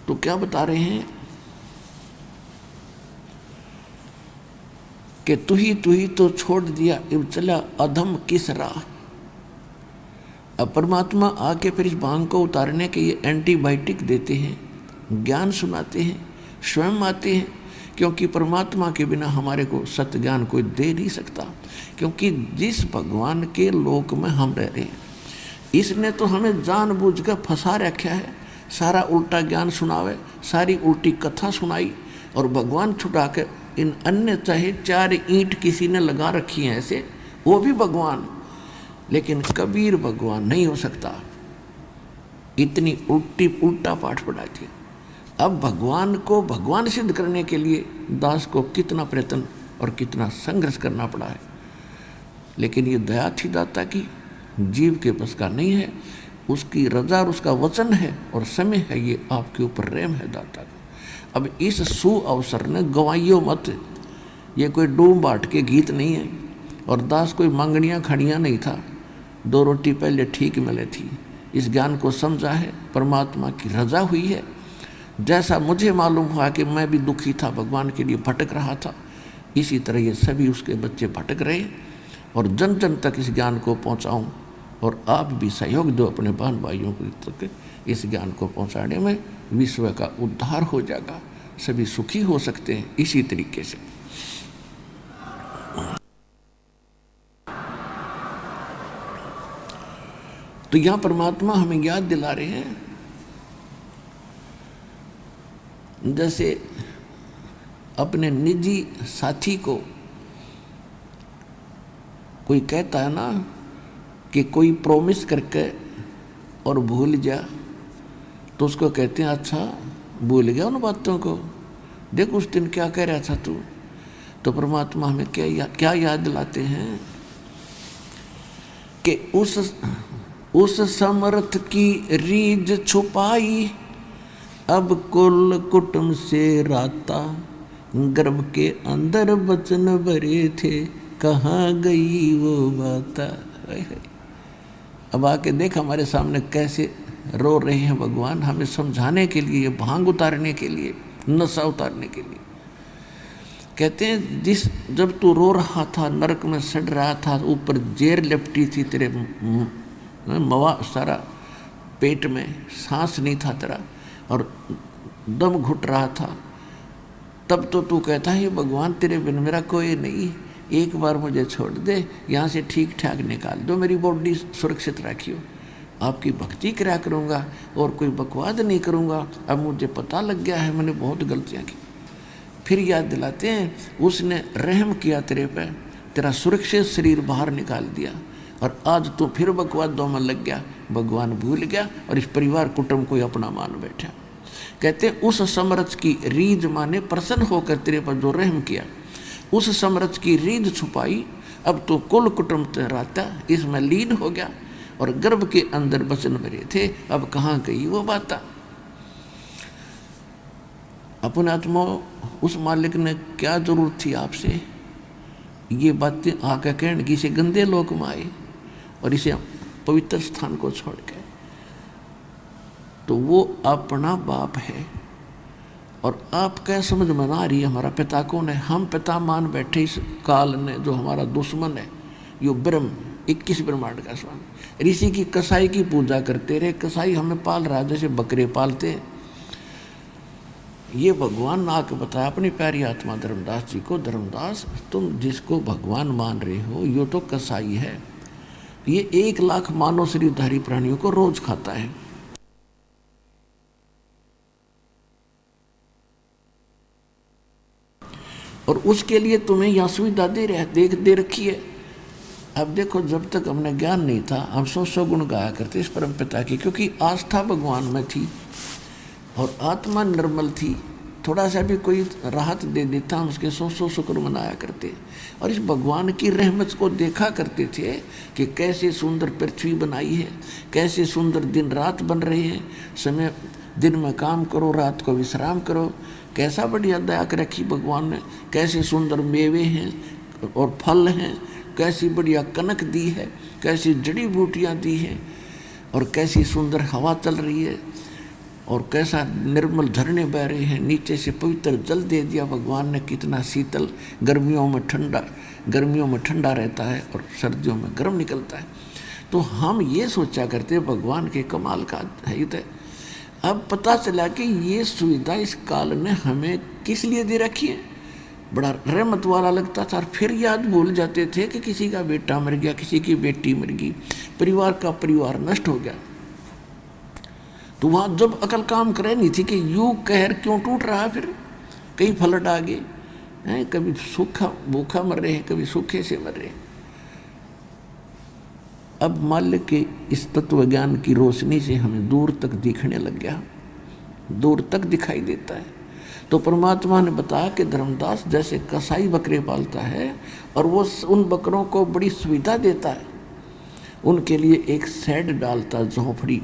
तो क्या बता रहे हैं कि तू ही तो छोड़ दिया इब चला अधम किस राह। अब परमात्मा आके फिर इस भांग को उतारने के ये एंटीबायोटिक देते हैं, ज्ञान सुनाते हैं, स्वयं आते हैं, क्योंकि परमात्मा के बिना हमारे को सत्य ज्ञान कोई दे नहीं सकता। क्योंकि जिस भगवान के लोक में हम रह रहे हैं, इसने तो हमें जानबूझकर फंसा रखा है। सारा उल्टा ज्ञान सुनावे, सारी उल्टी कथा सुनाई, और भगवान छुटा के इन अन्य चाहे 4 ईंट किसी ने लगा रखी हैं ऐसे, वो भी भगवान, लेकिन कबीर भगवान नहीं हो सकता। इतनी उल्टा पाठ पढ़ा दिया। अब भगवान को भगवान सिद्ध करने के लिए दास को कितना प्रयत्न और कितना संघर्ष करना पड़ा है। लेकिन ये दया थी दाता की, जीव के बस का नहीं है। उसकी रजा और उसका वचन है और समय है, ये आपके ऊपर प्रेम है दाता का। अब इस सु अवसर ने गवाइयो मत। ये कोई डूम बाट के गीत नहीं है, और दास कोई मांगनियाँ खड़ियाँ नहीं था। 2 रोटी पहले ठीक मिले थी। इस ज्ञान को समझा है, परमात्मा की रजा हुई है। जैसा मुझे मालूम हुआ कि मैं भी दुखी था, भगवान के लिए भटक रहा था, इसी तरह ये सभी उसके बच्चे भटक रहे। और जन जन तक इस ज्ञान को पहुँचाऊँ, और आप भी सहयोग दो अपने बहन भाइयों को तक इस ज्ञान को पहुँचाने में। विश्व का उद्धार हो जाएगा, सभी सुखी हो सकते हैं इसी तरीके से। तो यहाँ परमात्मा हमें याद दिला रहे हैं, जैसे अपने निजी साथी को कोई कहता है ना कि कोई प्रॉमिस करके और भूल जा, तो उसको कहते हैं अच्छा भूल गया उन बातों को, देख उस दिन क्या कह रहा था तू। तो परमात्मा हमें क्या याद दिलाते हैं कि उस समर्थ की रीझ छुपाई, अब कुल कुटुंब से राता, गर्भ के अंदर बचन भरे थे, कहाँ गई वो बाता। अब आके देख हमारे सामने कैसे रो रहे हैं भगवान, हमें समझाने के लिए, भांग उतारने के लिए, नशा उतारने के लिए। कहते हैं जब तू रो रहा था, नरक में सड़ रहा था, ऊपर जेर लिपटी थी तेरे मवा सारा पेट में, सांस नहीं था तेरा और दम घुट रहा था, तब तो तू कहता है भगवान तेरे बिन मेरा कोई नहीं, एक बार मुझे छोड़ दे, यहाँ से ठीक ठाक निकाल दो, मेरी बॉडी सुरक्षित रखियो, आपकी भक्ति करा करूँगा और कोई बकवाद नहीं करूँगा। अब मुझे पता लग गया है मैंने बहुत गलतियाँ की। फिर याद दिलाते हैं उसने रहम किया तेरे पे, तेरा सुरक्षित शरीर बाहर निकाल दिया, और आज तू फिर बकवादों में लग गया, भगवान भूल गया और इस परिवार कुटुंब को अपना मान बैठा। कहते उस समर्थ की रीझ माने प्रसन्न होकर तेरे पर जो रहम किया, उस समर्थ की रीझ छुपाई, अब तो कुल कुटुंब तेराता इसमें लीन हो गया, और गर्भ के अंदर बचन भरे थे, अब कहाँ गई वो बाता। अपने आत्मा उस मालिक ने क्या जरूरत थी आपसे ये बातें आकर कहने की, इसे गंदे लोक में आए और इसे पवित्र स्थान को छोड़ के। तो वो अपना बाप है, और आप क्या समझ में ना आ रही है हमारा पिता कौन है। हम पिता मान बैठे इस काल ने, जो हमारा दुश्मन है, यो ब्रह्म 21 ब्रह्मांड का स्वामी। ऋषि की कसाई की पूजा करते रहे, कसाई हमें पाल रहा है जैसे बकरे पालते हैं। ये भगवान ने आके बताया अपनी प्यारी आत्मा धर्मदास जी को, धर्मदास तुम जिसको भगवान मान रहे हो यो तो कसाई है, ये 1 लाख मानव शरीरधारी प्राणियों को रोज खाता है। और उसके लिए तुम्हें यह सुविधा दे रखी है। अब देखो, जब तक हमने ज्ञान नहीं था हम 100 गुण गाया करते इस परम पिता की, क्योंकि आस्था भगवान में थी और आत्मा निर्मल थी। थोड़ा सा भी कोई राहत दे देता हम उसके 100 शुक्र मनाया करते, और इस भगवान की रहमत को देखा करते थे कि कैसे सुंदर पृथ्वी बनाई है, कैसे सुंदर दिन रात बन रहे हैं, समय दिन में काम करो रात को विश्राम करो, कैसा बढ़िया दया कर रखी भगवान ने, कैसे सुंदर मेवे हैं और फल हैं, कैसी बढ़िया कनक दी है, कैसी जड़ी बूटियाँ दी हैं, और कैसी सुंदर हवा चल रही है। और कैसा निर्मल झरने बह रहे हैं, नीचे से पवित्र जल दे दिया भगवान ने, कितना शीतल, गर्मियों में ठंडा रहता है और सर्दियों में गर्म निकलता है। तो हम ये सोचा करते भगवान के कमाल का है तो। अब पता चला कि ये सुविधा इस काल ने हमें किस लिए दे रखी है, बड़ा रहमत वाला लगता था। और फिर याद भूल जाते थे कि किसी का बेटा मर गया, किसी की बेटी मर गई, परिवार नष्ट हो गया। तो वहाँ जब अकल काम करे नहीं थी कि यूं कहर क्यों टूट रहा है, फिर कई फ्लड आ गए हैं, कभी सूखा भूखा मर रहे हैं, कभी सूखे से मर रहे हैं। अब माल्य के इस तत्व ज्ञान की रोशनी से हमें दूर तक दिखने लग गया, दूर तक दिखाई देता है। तो परमात्मा ने बताया कि धर्मदास जैसे कसाई बकरे पालता है और वो उन बकरों को बड़ी सुविधा देता है, उनके लिए एक शेड डालता, झोंपड़ी,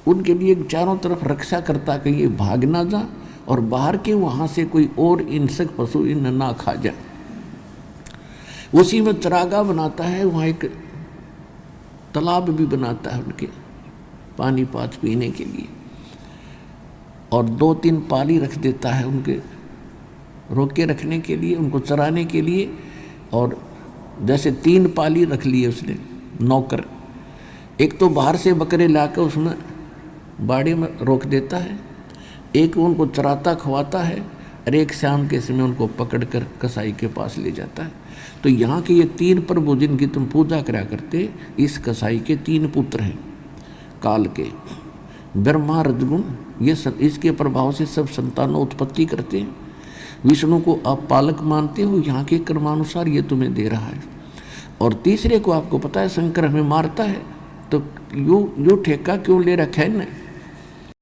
उनके लिए चारों तरफ रक्षा करता कि ये भाग ना जा और बाहर के वहाँ से कोई और हिंसक पशु इन ना खा जाए। उसी में चरागाह बनाता है, वहाँ एक तालाब भी बनाता है उनके पानी पात पीने के लिए, और 2-3 पाली रख देता है उनके रोके रखने के लिए, उनको चराने के लिए। और जैसे 3 पाली रख लिए उसने नौकर, एक तो बाहर से बकरे लाकर उसमें बाड़े में रोक देता है, एक उनको चराता खवाता है, और एक शाम के समय उनको पकड़कर कसाई के पास ले जाता है। तो यहाँ के ये 3 प्रभु जिनकी तुम पूजा करा करते, इस कसाई के 3 पुत्र हैं काल के, ब्रह्मा रजगुण, ये सब इसके प्रभाव से सब संतानों उत्पत्ति करते हैं। विष्णु को आप पालक मानते हो, यहाँ के कर्मानुसार ये तुम्हें दे रहा है। और तीसरे को आपको पता है शंकर हमें मारता है, तो यू ठेका क्यों ले रखा है ना,